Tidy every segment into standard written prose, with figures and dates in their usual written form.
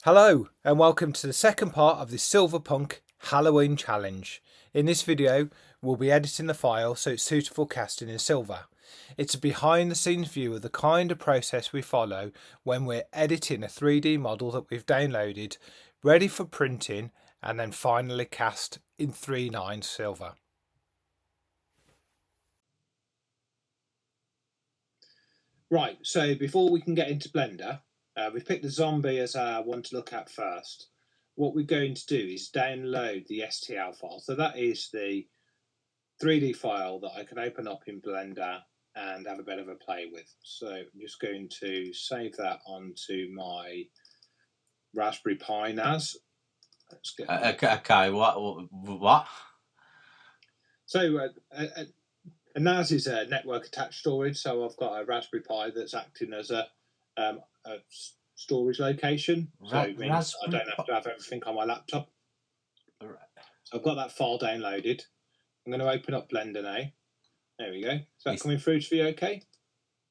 Hello and welcome to the second part of the Silverpunk Halloween challenge. In this video we'll be editing the file so it's suitable for casting in silver. It's a behind the scenes view of the kind of process we follow when we're editing a 3D model that we've downloaded, ready for printing and then finally cast in 3.9 silver. Right, so before we can get into Blender, we've picked the zombie as our one to look at first. What we're going to do is download the STL file. So that is the 3D file that I can open up in Blender and have a bit of a play with. So I'm just going to save that onto my Raspberry Pi NAS. Let's get okay, what? So a NAS is a network attached storage. So I've got a Raspberry Pi that's acting as a storage location. So it means I don't have to have everything on my laptop. So I've got that file downloaded. I'm going to open up Blender now. There we go. Is that coming through to you okay?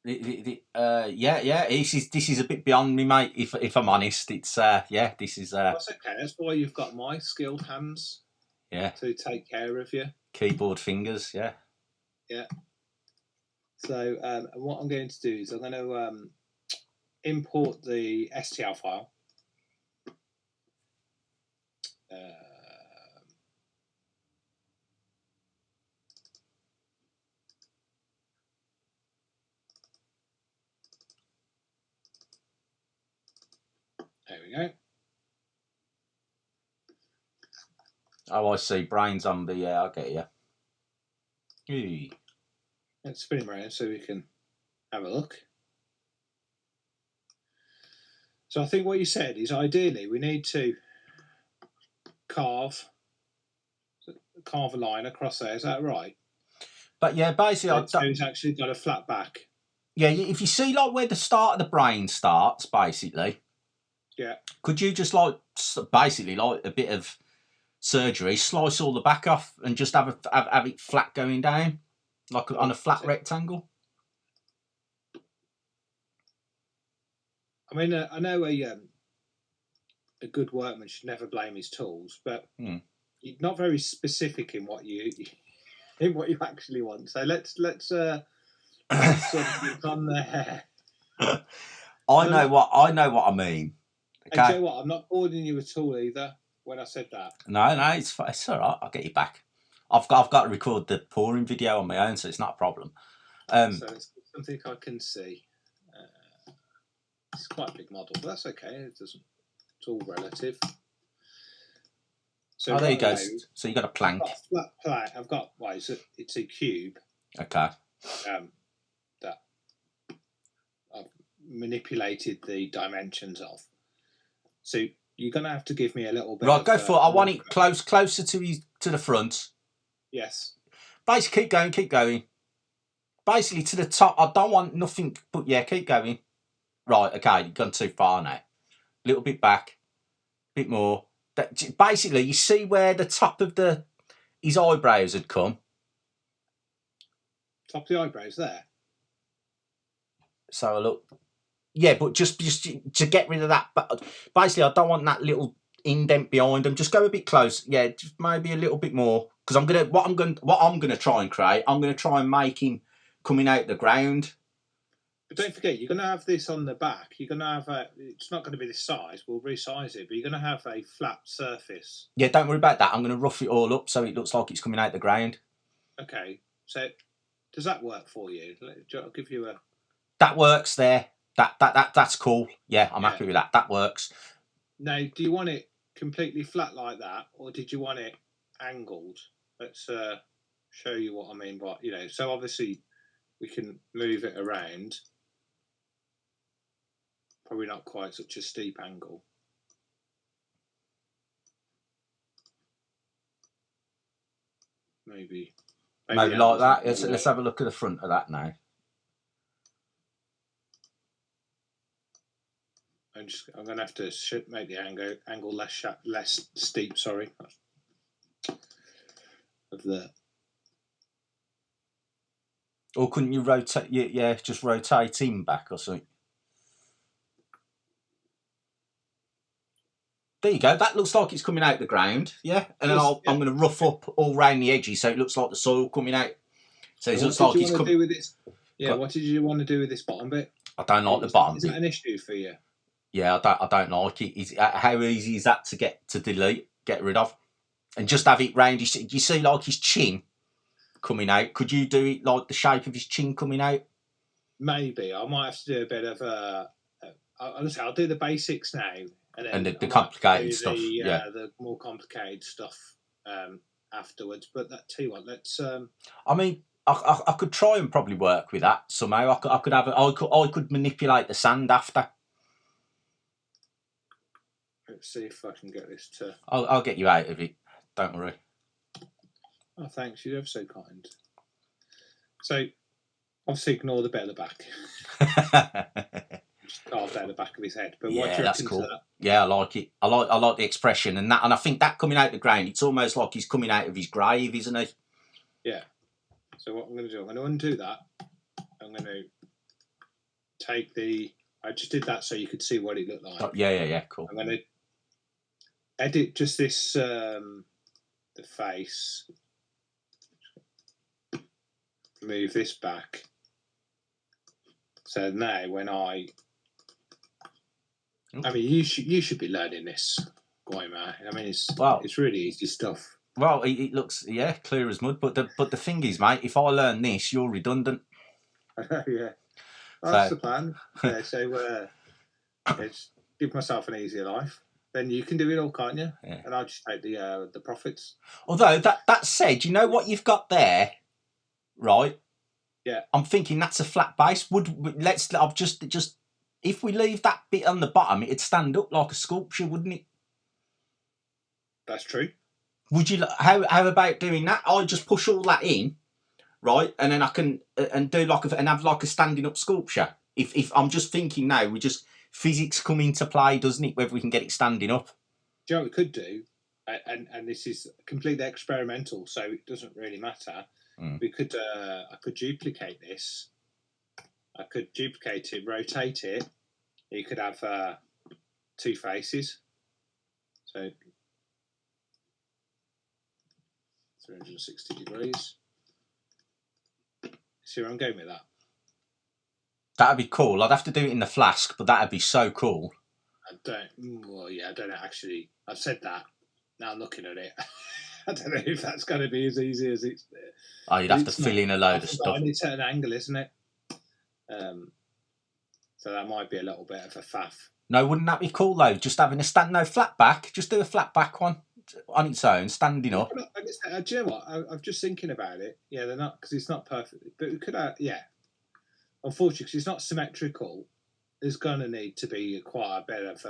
Yeah. This is a bit beyond me, mate. If I'm honest, it's this is. That's okay. That's why you've got my skilled hands. Yeah. To take care of you. Keyboard fingers. Yeah. Yeah. So what I'm going to do is I'm going to import the STL file. There we go. Oh, I see. Brain zombie. Yeah, I get you. Eee. Let's spin him around so we can have a look. So I think what you said is ideally we need to carve a line across there. Is that right? But yeah, basically, so he's actually got a flat back. Yeah, if you see like where the start of the brain starts, basically. Yeah. Could you just like basically like a bit of surgery, slice all the back off, and just have it flat going down, like on a flat rectangle? I mean, I know a good workman should never blame his tools, but you're not very specific in what you actually want. So let's sort of on there. I know what I mean. Okay. And you know what? I'm not ordering you at all either when I said that. No, it's all right. I'll get you back. I've got to record the pouring video on my own, so it's not a problem. So it's something I can see. It's quite a big model, but that's okay. It's all relative. So there you go. So you got a plank. I've got a flat plate. I've got it's a cube. Okay. That I've manipulated the dimensions of. So you're gonna have to give me a little bit. Right, go for it. I want it closer to the front. Yes. Basically, keep going. Basically to the top. I don't want nothing, but yeah, keep going. Right, okay, you've gone too far now. A little bit back, a bit more. Basically, you see where the top of his eyebrows had come. Top of the eyebrows there. So look, yeah, but just to get rid of that. But basically, I don't want that little indent behind them. Just go a bit close. Yeah, just maybe a little bit more. Because what I'm gonna try and create. I'm gonna try and make him coming out the ground. But don't forget, you're going to have this on the back. You're going to have it's not going to be this size. We'll resize it, but you're going to have a flat surface. Yeah, don't worry about that. I'm going to rough it all up so it looks like it's coming out the ground. Okay. So does that work for you? I'll give you a... That works there. That's cool. Yeah, I'm happy with that. That works. Now, do you want it completely flat like that, or did you want it angled? Let's show you what I mean by, so obviously we can move it around. Probably not quite such a steep angle. Maybe like that. Let's have a look at the front of that now. I'm going to have to make the angle less steep. Sorry. Of the. Or couldn't you rotate? Yeah, just rotate him back or something. There you go. That looks like it's coming out the ground. Yeah, and then I'm going to rough up all round the edges so it looks like the soil coming out. So it looks like it's coming. Do with this? Yeah, what did you want to do with this bottom bit? I don't like the bottom bit. Is that an issue for you? Yeah, I don't like it. How easy is that to delete, get rid of, and just have it round? You see, like his chin coming out. Could you do it like the shape of his chin coming out? Maybe I might have to do a bit of I'll do the basics now, and the complicated stuff. The more complicated stuff afterwards. But that tell you what, let's. I mean, I could try and probably work with that somehow. I could manipulate the sand after. Let's see if I can get this to. I'll get you out of it. Don't worry. Oh, thanks. You're ever so kind. So, obviously, ignore the bit at the back. Just carved out the back of his head. But what do you that's reckon cool. to that? Yeah, I like it. I like the expression and that, and I think that coming out the ground, it's almost like he's coming out of his grave, isn't he? Yeah. So what I'm going to do, I'm going to undo that. I'm going to take the. I just did that so you could see what it looked like. Oh, yeah. Cool. I'm going to edit just this the face. Move this back. So now when I mean you should be learning this, Guayma. I mean it's really easy stuff. Well, it looks clear as mud. But the thing is, mate, if I learn this, you're redundant. Yeah, that's the plan. Yeah, so it's give myself an easier life. Then you can do it all, can't you? Yeah. And I'll just take the profits. Although that said, you know what you've got there, right? Yeah. I'm thinking that's a flat base. I've just if we leave that bit on the bottom, it'd stand up like a sculpture, wouldn't it? That's true. Would you? How about doing that? I just push all that in, right, and then I can and do and have like a standing up sculpture. If I'm just thinking now, we just physics come into play, doesn't it? Whether we can get it standing up. Do you know what we could do? And this is completely experimental, so it doesn't really matter. We could I could duplicate this. I could duplicate it, rotate it. You could have two faces. So 360 degrees. See where I'm going with that? That'd be cool. I'd have to do it in the flask, but that'd be so cool. I don't know, actually. I've said that. Now I'm looking at it. I don't know if that's going to be as easy as it's. Oh, you'd have to fill in a load of stuff. I need a certain angle, isn't it? So that might be a little bit of a faff. No, wouldn't that be cool though? Just having a flat back. Just do a flat back one on its own, standing up. Do you know what? I'm just thinking about it. Yeah, they're not because it's not perfect. But we could have, unfortunately, because it's not symmetrical. There's going to need to be quite a bit of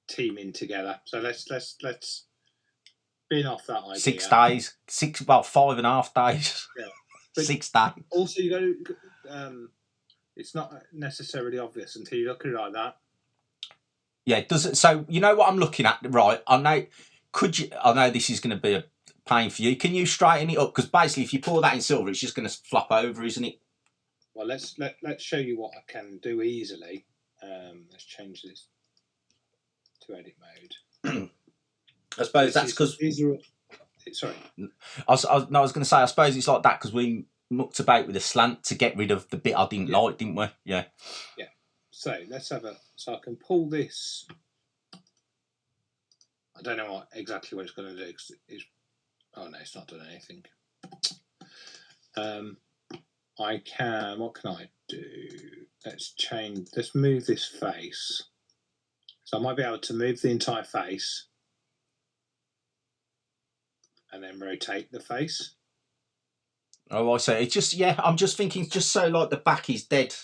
teaming together. So let's bin off that idea. 6 days, 5.5 days. Yeah, 6 days. Also, you got to. It's not necessarily obvious until you look at it like that. Yeah, does it? So you know what I'm looking at, right? I know this is going to be a pain for you. Can you straighten it up? Because basically, if you pour that in silver, it's just going to flop over, isn't it? Well, let's show you what I can do easily. Let's change this to edit mode. I suppose that's because. Sorry. I was going to say. I suppose it's like that because we mucked about with a slant to get rid of the bit I didn't like, didn't we? Yeah. Yeah. So let's have so I can pull this. I don't know exactly what it's going to do. Oh no, it's not done anything. I can. What can I do? Let's move this face. So I might be able to move the entire face, and then rotate the face. Oh, I see. It's just I'm just thinking, just so like the back is dead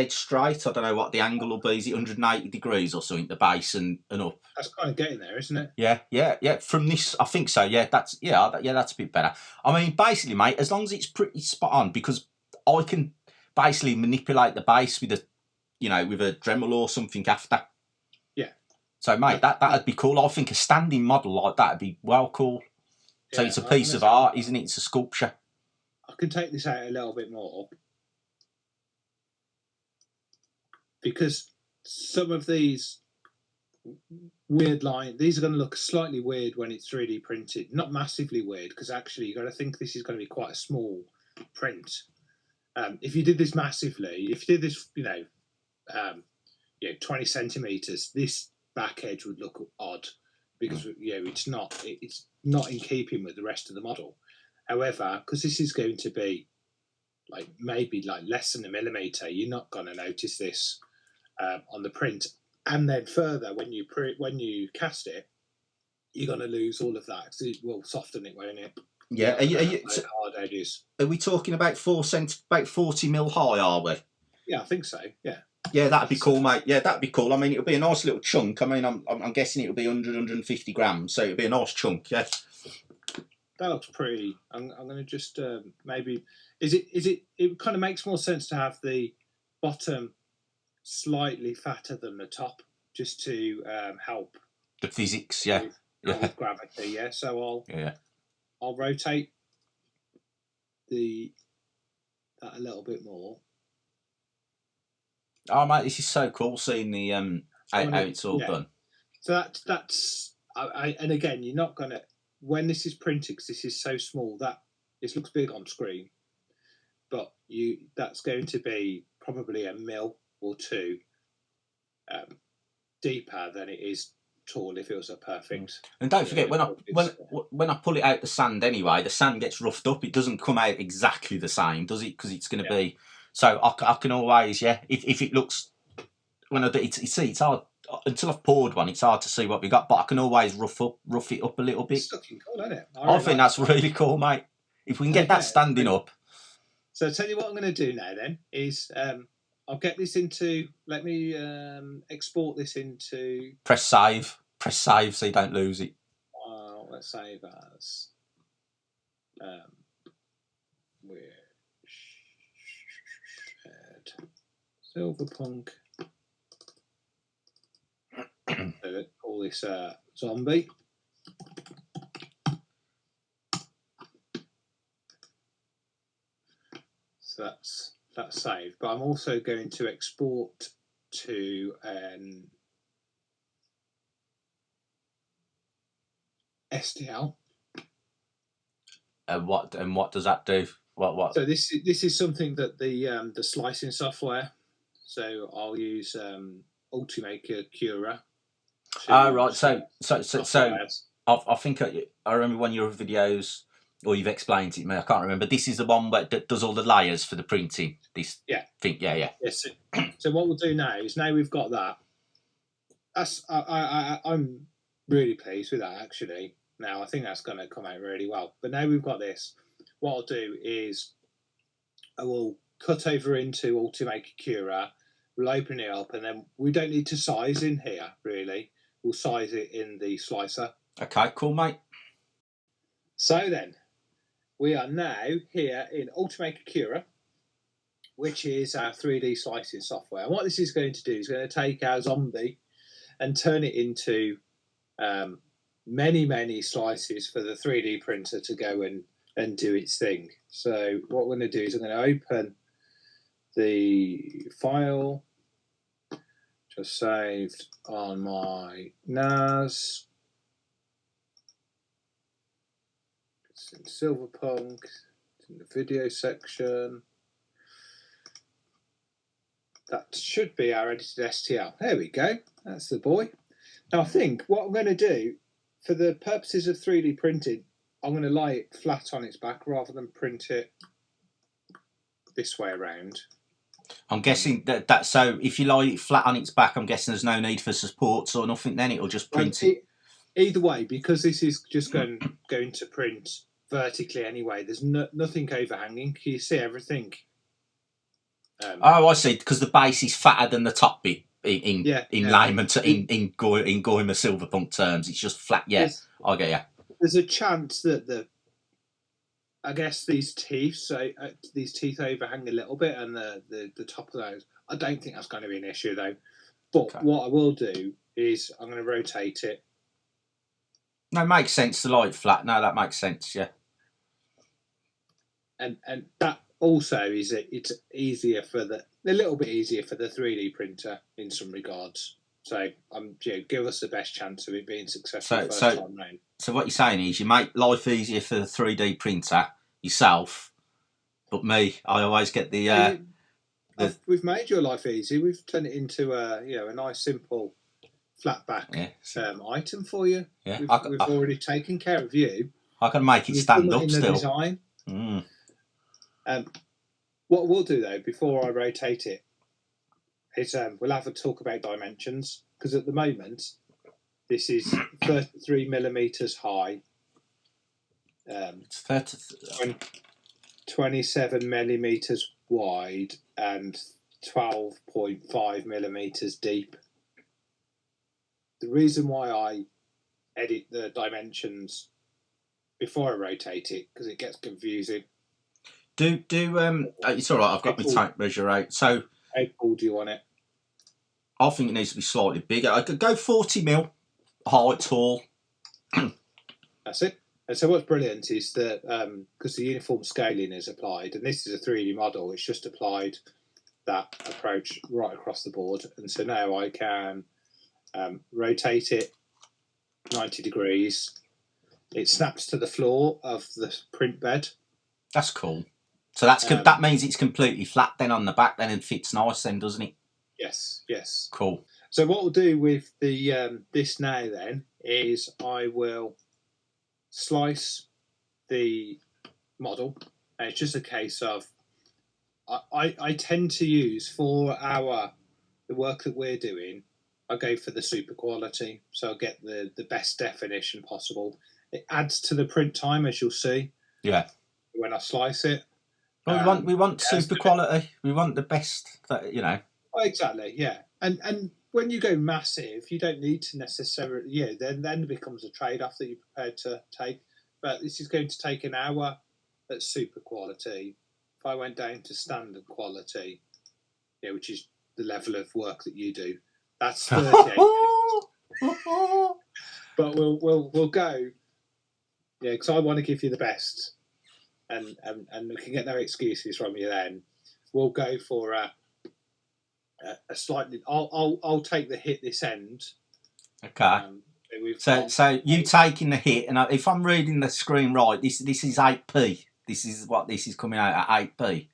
straight. I don't know what the angle will be. Is it 180 degrees or something? The base and up. That's kind of getting there, isn't it? Yeah. From this, I think so. Yeah, that's a bit better. I mean, basically, mate, as long as it's pretty spot on, because I can basically manipulate the base with a Dremel or something after. Yeah. So, mate, that'd be cool. I think a standing model like that'd be well cool. So it's a piece of art, isn't it? It's a sculpture. I can take this out a little bit more because some of these weird line. These are going to look slightly weird when it's 3D printed. Not massively weird, because actually you've got to think this is going to be quite a small print. If you did this massively, if you did this, 20 centimeters, this back edge would look odd because it's not in keeping with the rest of the model. However, because this is going to be maybe less than a millimeter, you're not going to notice this on the print. And then further, when you cast it, you're going to lose all of that. So it will soften it, won't it? Yeah. Hard edges. Are we talking about 40 mil high? Are we? Yeah, I think so. Yeah. Yeah, that'd be cool, mate. Yeah, that'd be cool. I mean, it'll be a nice little chunk. I mean, I'm guessing it'll be 150 grams, so it'll be a nice chunk. Yeah. That looks pretty. I'm going to just maybe. It kind of makes more sense to have the bottom slightly fatter than the top, just to help the physics. Yeah. With gravity. Yeah. So I'll rotate that a little bit more. Oh, mate, this is so cool seeing the how it's all done. So that's and again, you're not gonna, when this is printed, because this is so small, that this looks big on screen, but that's going to be probably a mil or two deeper than it is tall if it was a perfect. And don't forget, when I pull it out the sand anyway, the sand gets roughed up. It doesn't come out exactly the same, does it? Because it's going to be. So I can always, if it looks, when I do it's hard until I've poured one. It's hard to see what we got, but I can always rough it up a little bit. It's looking cool, isn't it? I think that's really cool, mate. If we can get that standing up. So I'll tell you what I'm going to do now. Then is I'll get this into. Let me export this into. Press save so you don't lose it. Let's save as. Silverpunk. Call this zombie. So that's saved. But I'm also going to export to an STL. And what does that do? What? So this is something that the splicing software. So I'll use Ultimaker Cura. Right. So I think I remember one of your videos, or you've explained it to me. I can't remember. This is the one that does all the layers for the printing. This thing. Yeah. Yes. So what we'll do now is, now we've got that. I'm really pleased with that, actually. Now I think that's going to come out really well. But now we've got this, what I'll do is I will cut over into Ultimaker Cura. We'll open it up, and then we don't need to size in here, really. We'll size it in the slicer. Okay, cool, mate. So then, we are now here in Ultimaker Cura, which is our 3D slicing software. And what this is going to do is going to take our zombie and turn it into many slices for the 3D printer to go and do its thing. So what we're going to do is I'm going to open the file just saved on my NAS. It's in Silverpunk. It's in the video section. That should be our edited STL. There we go. That's the boy. Now I think what I'm going to do, for the purposes of 3D printing, I'm going to lie it flat on its back rather than print it this way around. I'm guessing that so if you lie it flat on its back, I'm guessing there's no need for supports or nothing. Then it'll just print it. Either way, because this is just going to print vertically anyway. There's nothing overhanging. Can you see everything? I see. Because the base is fatter than the top bit in layman in Goimer Silverpunk terms. It's just flat. Yeah, I get you. There's a chance that I guess these teeth overhang a little bit, and the top of those. I don't think that's going to be an issue though. But what I will do is I'm going to rotate it. No, it makes sense to lie it flat. No, that makes sense. Yeah. And that also is it's easier a little bit easier for the 3D printer in some regards. So give us the best chance of it being successful first time round. So what you're saying is you make life easier for the 3D printer yourself, but me, I always get the. We've made your life easy. We've turned it into a nice simple flat back item for you. Yeah, we've already taken care of you. I can make it stand up still. Design. What we'll do though, before I rotate it, is we'll have a talk about dimensions, because at the moment this is 33 millimeters high. It's 27 millimeters wide and 12.5 millimeters deep. The reason why I edit the dimensions before I rotate it, because it gets confusing. It's all right. I've got my tape measure out. So how tall do you want it? I think it needs to be slightly bigger. I could go 40 mil high, tall. That's it. And so what's brilliant is that because the uniform scaling is applied, and this is a 3D model, it's just applied that approach right across the board. And so now I can rotate it 90 degrees. It snaps to the floor of the print bed. That's cool. So that means it's completely flat then on the back then and fits nice then, doesn't it? Yes. Cool. So what we'll do with the this now then is I will slice the model, and it's just a case of I tend to use for the work that we're doing, I go for the super quality, so I'll get the best definition possible. It adds to the print time, as you'll see. Yeah. When I slice it. Well, we want super quality. We want the best that Exactly, yeah. And when you go massive, you don't need to necessarily then it becomes a trade-off that you're prepared to take. But this is going to take an hour at super quality. If I went down to standard quality, which is the level of work that you do, that's 38 minutes. But we'll go, because I want to give you the best, and we can get no excuses from you. Then we'll go for a slightly. I'll take the hit this end. Okay. So you taking the hit, and if I'm reading the screen right, this is 8p. This is what this is coming out at 8p.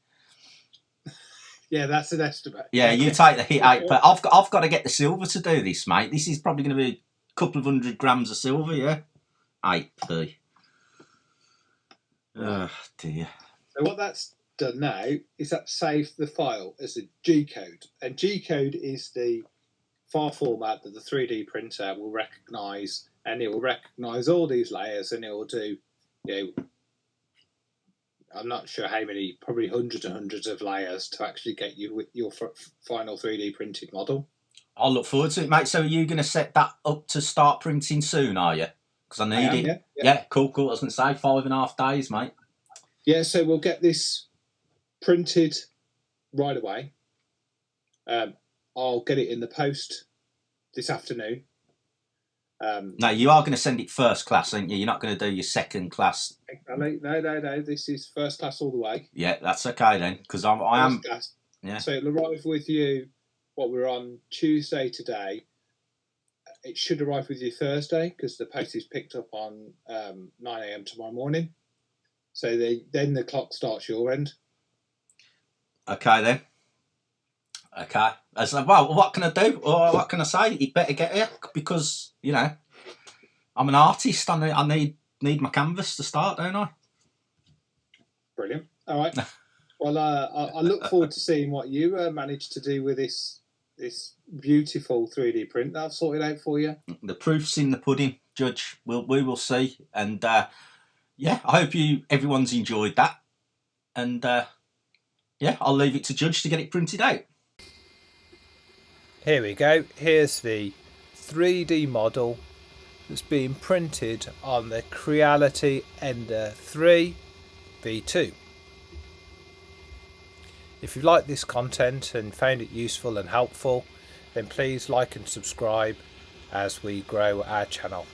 Yeah, that's an estimate. Yeah, you take the hit 8p. I've got to get the silver to do this, mate. This is probably going to be a couple of 100 grams of silver. Yeah, 8p. Oh dear. So what that's done now is that saved the file as a G code, and G code is the file format that the 3D printer will recognise, and it will recognise all these layers, and it will do, I'm not sure how many, probably hundreds and hundreds of layers to actually get you with your final 3D printed model. I'll look forward to it, mate. So are you going to set that up to start printing soon, are you? Because I need it. Yeah, cool. I was going to say 5.5 days, mate. Yeah, so we'll get this printed right away. I'll get it in the post this afternoon. No, you are going to send it first class, aren't you? You're not going to do your second class. No. This is first class all the way. Yeah, that's okay then, because I am. Class. Yeah. So it'll arrive with you. We're on Tuesday today. It should arrive with you Thursday, because the post is picked up on 9 a.m. tomorrow morning. So then the clock starts your end. Okay then. Okay. Well, what can I do? Or what can I say? You better get here, because I'm an artist. I need my canvas to start, don't I? Brilliant. All right. Well, I look forward to seeing what you manage to do with this beautiful 3D print that I've sorted out for you. The proof's in the pudding, Judge. We will see. And I hope everyone's enjoyed that. And I'll leave it to Judge to get it printed out. Here we go. Here's the 3D model that's being printed on the Creality Ender 3 V2. If you like this content and found it useful and helpful, then please like and subscribe as we grow our channel.